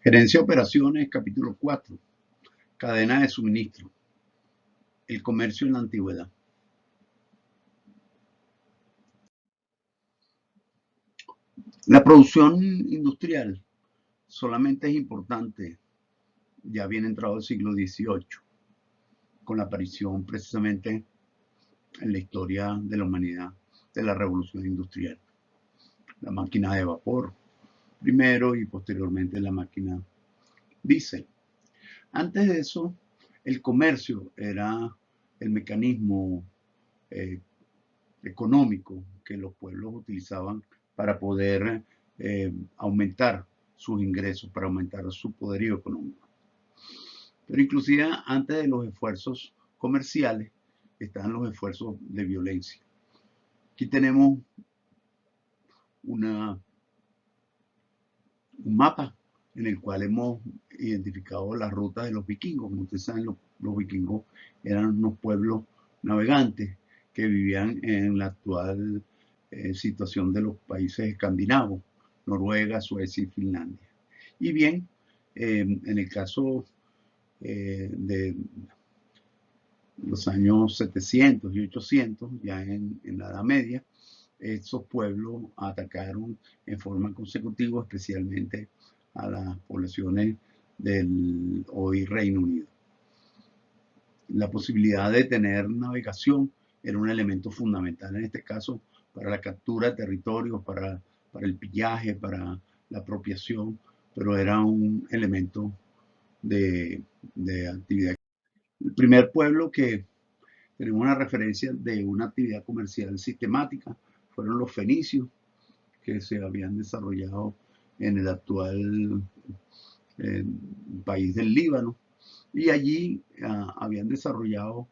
Gerencia de operaciones, capítulo 4. Cadena de suministro. El comercio en la antigüedad. La producción industrial solamente es importante ya bien entrado el siglo XVIII, con la aparición precisamente en la historia de la humanidad de la revolución industrial. La máquina de vapor primero y posteriormente la máquina diésel. Antes de eso, el comercio era el mecanismo económico que los pueblos utilizaban para poder aumentar sus ingresos, para aumentar su poderío económico. Pero inclusive antes de los esfuerzos comerciales están los esfuerzos de violencia. Aquí tenemos un mapa en el cual hemos identificado las rutas de los vikingos. Como ustedes saben, los vikingos eran unos pueblos navegantes que vivían en la actual situación de los países escandinavos, Noruega, Suecia y Finlandia. Y bien, en el caso de los años 700 y 800, ya en la Edad Media, esos pueblos atacaron en forma consecutiva, especialmente a las poblaciones del hoy Reino Unido. La posibilidad de tener navegación era un elemento fundamental en este caso para la captura de territorios, para el pillaje, para la apropiación, pero era un elemento de actividad. El primer pueblo que tenemos una referencia de una actividad comercial sistemática fueron los fenicios, que se habían desarrollado en el actual país del Líbano, y allí habían desarrollado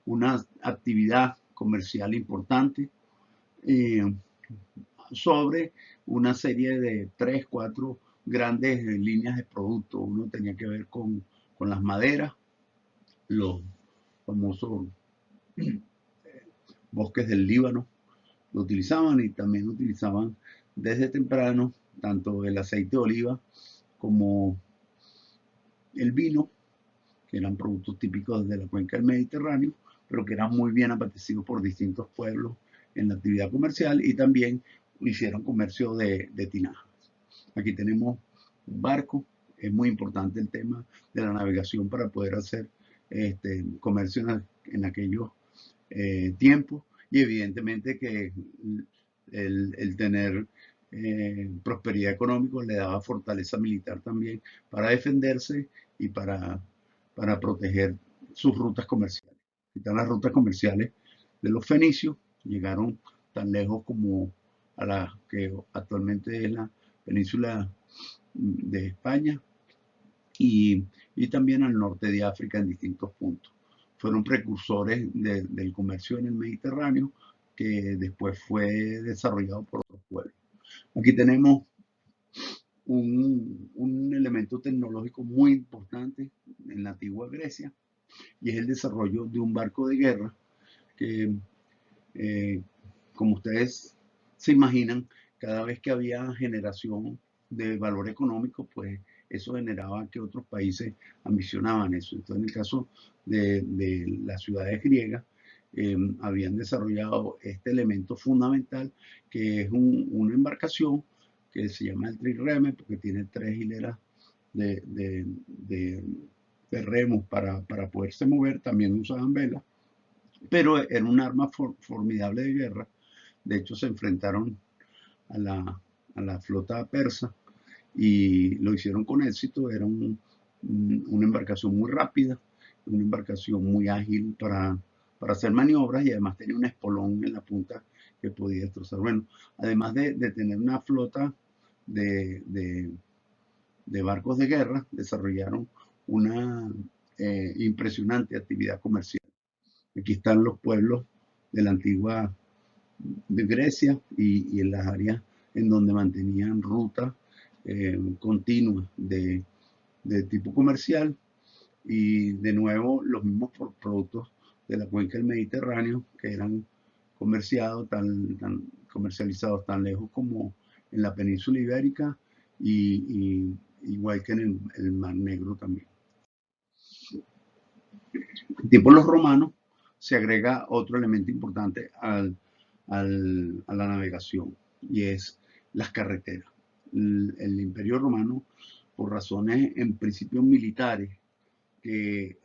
una actividad comercial importante sobre una serie de 3, 4 grandes líneas de productos. Uno tenía que ver con las maderas, los famosos bosques del Líbano lo utilizaban, y también utilizaban desde temprano tanto el aceite de oliva como el vino, que eran productos típicos de la cuenca del Mediterráneo, pero que eran muy bien apetecidos por distintos pueblos en la actividad comercial, y también hicieron comercio de tinajas. Aquí tenemos un barco. Es muy importante el tema de la navegación para poder hacer comercio en aquellos tiempos, y evidentemente que el tener prosperidad económica le daba fortaleza militar también para defenderse y para proteger sus rutas comerciales. Están las rutas comerciales de los fenicios, llegaron tan lejos como a la que actualmente es la península de España, y también al norte de África en distintos puntos. Fueron precursores del comercio en el Mediterráneo, que después fue desarrollado por otros pueblos. Aquí tenemos un elemento tecnológico muy importante en la antigua Grecia, y es el desarrollo de un barco de guerra que, como ustedes se imaginan, cada vez que había generación de valor económico, pues eso generaba que otros países ambicionaban eso. Entonces, en el caso de las ciudades griegas, habían desarrollado este elemento fundamental, que es una embarcación que se llama el trireme, porque tiene 3 hileras de remos para poderse mover. También usaban velas, pero era un arma formidable de guerra. De hecho, se enfrentaron a la flota persa y lo hicieron con éxito. Era una embarcación muy rápida, una embarcación muy ágil para hacer maniobras, y además tenía un espolón en la punta que podía destrozar. Bueno, además de tener una flota de barcos de guerra, desarrollaron una impresionante actividad comercial. Aquí están los pueblos de la antigua de Grecia, y en las áreas en donde mantenían rutas continuas de tipo comercial, y de nuevo los mismos productos de la cuenca del Mediterráneo que eran comercializados tan lejos como en la península ibérica igual que en el Mar Negro también. En tiempos los romanos se agrega otro elemento importante a la navegación y es las carreteras. El Imperio Romano, por razones en principio militares, que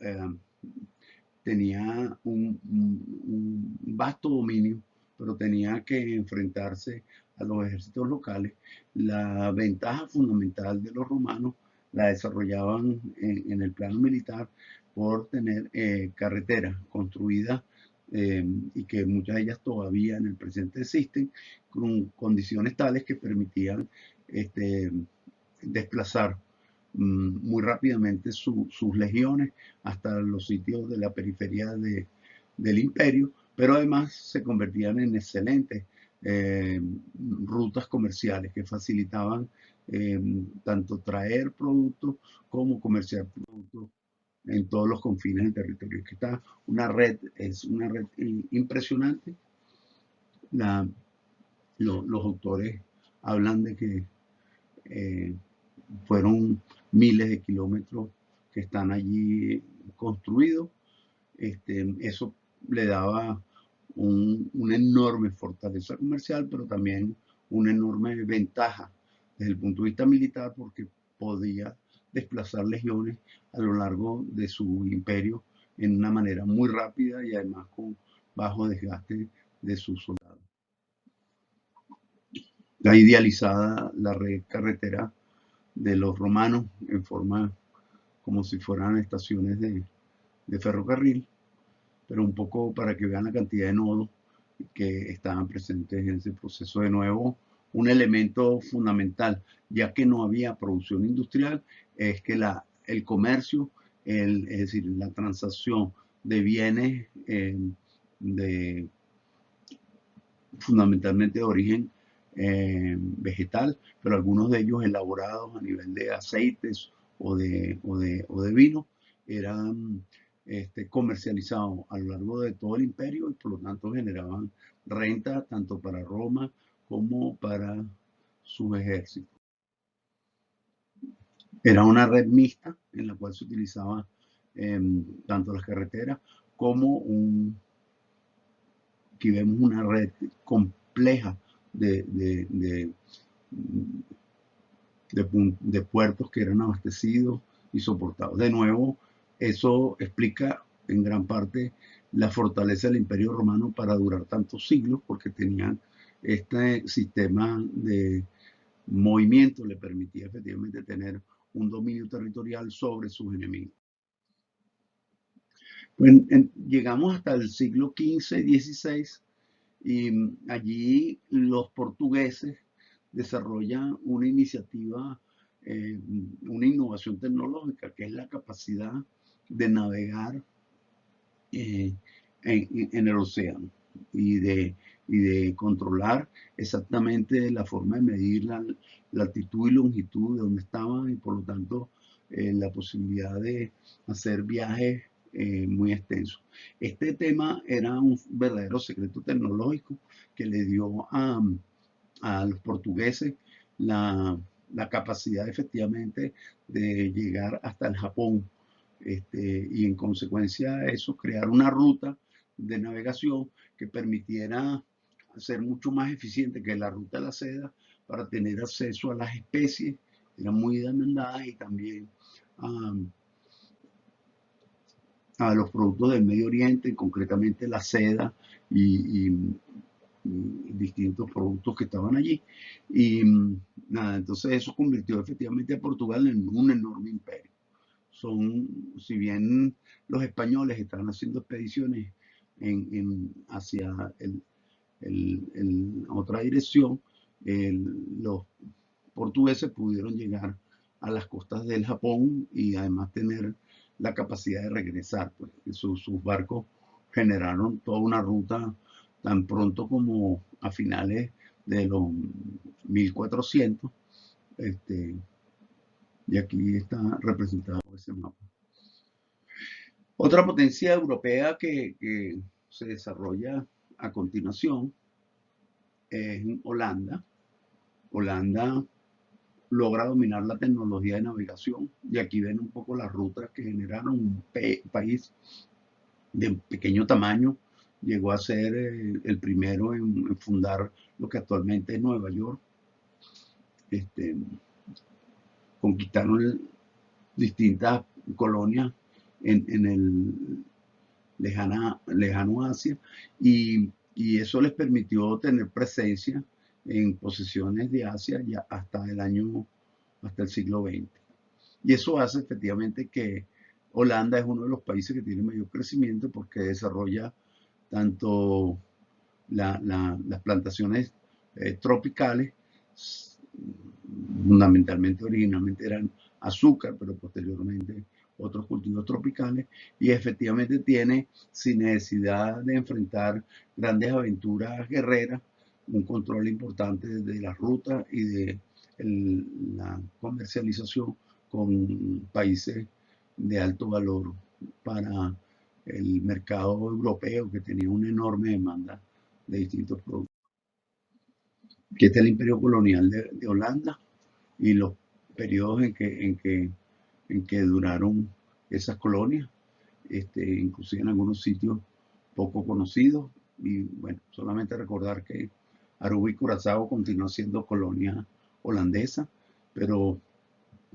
tenía un vasto dominio, pero tenía que enfrentarse a los ejércitos locales. La ventaja fundamental de los romanos la desarrollaban en el plano militar por tener carreteras construidas y que muchas de ellas todavía en el presente existen, con condiciones tales que permitían desplazar muy rápidamente sus legiones hasta los sitios de la periferia del imperio, pero además se convertían en excelentes eh, rutas comerciales que facilitaban tanto traer productos como comerciar productos en todos los confines del territorio. Que está una red, es una red impresionante. La, los autores hablan de que eh, fueron miles de kilómetros que están allí construidos. Eso le daba una enorme fortaleza comercial, pero también una enorme ventaja desde el punto de vista militar, porque podía desplazar legiones a lo largo de su imperio en una manera muy rápida y además con bajo desgaste de sus soldados. La idealizada la red carretera de los romanos en forma como si fueran estaciones de ferrocarril, pero un poco para que vean la cantidad de nodos que estaban presentes en ese proceso. De nuevo, un elemento fundamental, ya que no había producción industrial, es que el comercio, es decir, la transacción de bienes de, fundamentalmente de origen vegetal, pero algunos de ellos elaborados a nivel de aceites o de vino, eran comercializados a lo largo de todo el imperio y por lo tanto generaban renta tanto para Roma como para sus ejércitos. Era una red mixta en la cual se utilizaba tanto las carreteras como aquí vemos una red compleja de puertos que eran abastecidos y soportados. De nuevo, eso explica en gran parte la fortaleza del Imperio Romano para durar tantos siglos, porque tenían este sistema de movimiento, le permitía efectivamente tener un dominio territorial sobre sus enemigos. Pues, llegamos hasta el siglo XV-XVI y allí los portugueses desarrollan una iniciativa, una innovación tecnológica, que es la capacidad de navegar en el océano y de controlar exactamente la forma de medir la altitud y longitud de donde estaban y por lo tanto la posibilidad de hacer viajes muy extensos. Este tema era un verdadero secreto tecnológico que le dio a los portugueses la capacidad efectivamente de llegar hasta el Japón y en consecuencia de eso crear una ruta de navegación que permitiera ser mucho más eficiente que la ruta de la seda para tener acceso a las especies, eran muy demandadas, y también a los productos del Medio Oriente, concretamente la seda y distintos productos que estaban allí. Y nada, entonces eso convirtió efectivamente a Portugal en un enorme imperio. Si bien los españoles estaban haciendo expediciones hacia otra dirección, los portugueses pudieron llegar a las costas del Japón y además tener la capacidad de regresar. Pues, sus barcos generaron toda una ruta tan pronto como a finales de los 1400. Y aquí está representado ese mapa. Otra potencia europea que se desarrolla a continuación es Holanda. Holanda logra dominar la tecnología de navegación. Y aquí ven un poco las rutas que generaron un país de pequeño tamaño. Llegó a ser el primero en fundar lo que actualmente es Nueva York. Este, Conquistaron distintas colonias en el lejano Asia, y eso les permitió tener presencia en posesiones de Asia ya hasta el siglo XX. Y eso hace efectivamente que Holanda es uno de los países que tiene mayor crecimiento porque desarrolla tanto las plantaciones tropicales, fundamentalmente originalmente eran azúcar, pero posteriormente otros cultivos tropicales, y efectivamente tiene, sin necesidad de enfrentar grandes aventuras guerreras, un control importante de las rutas y de la comercialización con países de alto valor para el mercado europeo, que tenía una enorme demanda de distintos productos. Aquí está el imperio colonial de Holanda y los periodos en que duraron esas colonias, inclusive en algunos sitios poco conocidos. Y bueno, solamente recordar que Aruba y Curazao continuó siendo colonia holandesa, pero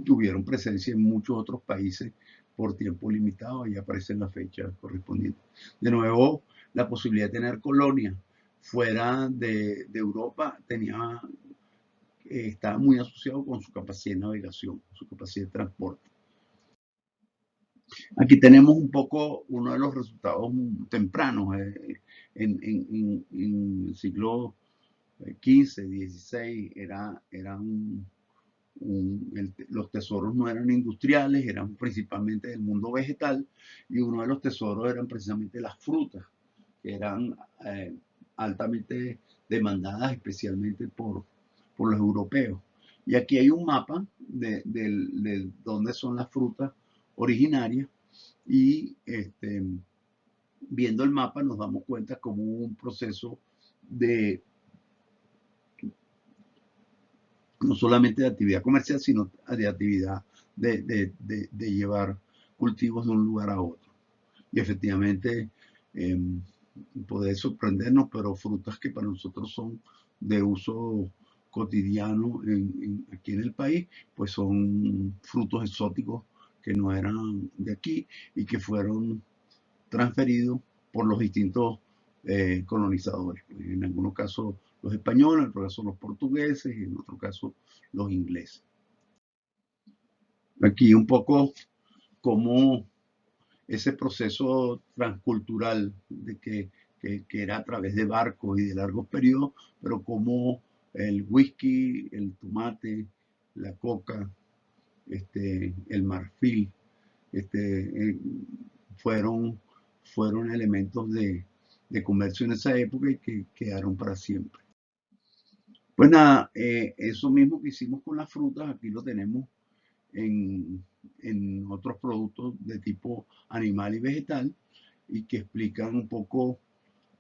tuvieron presencia en muchos otros países por tiempo limitado. Ahí aparecen las fechas correspondientes. De nuevo, la posibilidad de tener colonias fuera de Europa estaba muy asociado con su capacidad de navegación, su capacidad de transporte. Aquí tenemos un poco uno de los resultados tempranos. En el siglo XV, XVI, los tesoros no eran industriales, eran principalmente del mundo vegetal, y uno de los tesoros eran precisamente las frutas, que eran altamente demandadas, especialmente por los europeos. Y aquí hay un mapa de dónde son las frutas originarias, y viendo el mapa nos damos cuenta como hubo un proceso de no solamente de actividad comercial, sino de actividad de llevar cultivos de un lugar a otro. Y efectivamente puede sorprendernos, pero frutas que para nosotros son de uso cotidiano aquí en el país, pues son frutos exóticos que no eran de aquí y que fueron transferidos por los distintos colonizadores. En algunos casos los españoles, en otros casos los portugueses y en otros casos los ingleses. Aquí un poco cómo ese proceso transcultural que era a través de barcos y de largos periodos, pero como el whisky, el tomate, la coca, el marfil, este, fueron, fueron elementos de comercio en esa época y que quedaron para siempre. Pues nada, eso mismo que hicimos con las frutas, aquí lo tenemos en, en otros productos de tipo animal y vegetal, y que explican un poco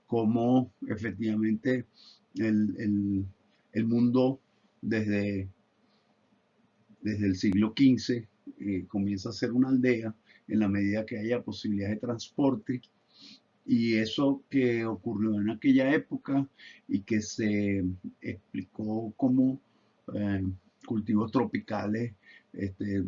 cómo efectivamente el, el- el mundo desde, desde el siglo XV comienza a ser una aldea en la medida que haya posibilidad de transporte, y eso que ocurrió en aquella época y que se explicó como eh, cultivos tropicales este,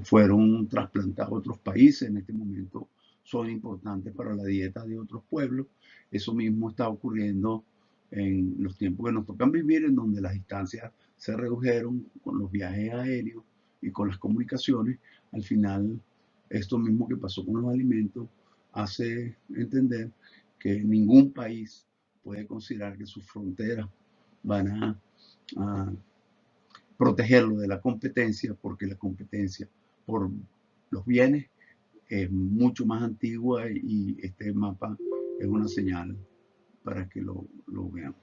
fueron trasplantados a otros países. En este momento son importantes para la dieta de otros pueblos. Eso mismo está ocurriendo en los tiempos que nos tocan vivir, en donde las distancias se redujeron con los viajes aéreos y con las comunicaciones. Al final, esto mismo que pasó con los alimentos hace entender que ningún país puede considerar que sus fronteras van a protegerlo de la competencia, porque la competencia por los bienes es mucho más antigua, y este mapa es una señal para que lo vean.